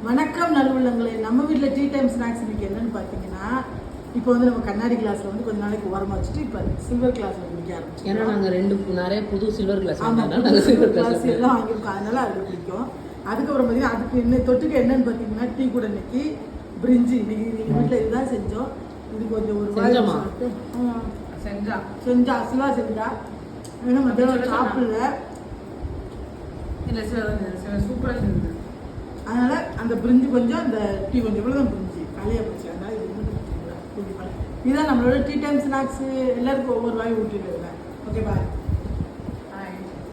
வணக்கம் நல்லுள்ளங்களே. நம்ம வீட்டில் டீ டைம் ஸ்நாக்ஸ் இன்னைக்கு என்னன்னு பார்த்தீங்கன்னா, இப்போ வந்து நம்ம கண்ணாடி கிளாஸில் வந்து கொஞ்ச நாளைக்கு ஓரமாக வச்சுட்டு இப்போ சில்வர் கிளாஸில் குடிக்க ஆரம்பிச்சோம். ஏன்னா நாங்கள் நிறைய புது சில்வர் கிளாஸ் சில்வர் கிளாஸ் எல்லாம் வாங்கியிருக்கோம், அதனால அது பிடிக்கும். அதுக்கப்புறம் பார்த்தீங்கன்னா அதுக்கு என்ன தொட்டுக்க என்னன்னு பார்த்தீங்கன்னா, டீ கூட இன்னைக்கு பிரிஞ்சி. இன்னைக்கு எங்கள் வீட்டில் இதுதான் செஞ்சோம். இது கொஞ்சம் ஒரு செஞ்சா அசுவா செஞ்சா ஏன்னா மத்தியானம் சாப்பிடல இல்லை சூப்பராக செஞ்சது. அதனால அந்த பிரிஞ்சு கொஞ்சம் அந்த டீ கொஞ்சம் கூட தான் பிரிஞ்சு காலியாக போச்சு. அதனால இது வந்து இதுதான் நம்மளோட டீ டைம் ஸ்நாக்ஸ். எல்லாருக்கும் ஒவ்வொரு வாய் ஊட்டிடுவேன். Okay bye.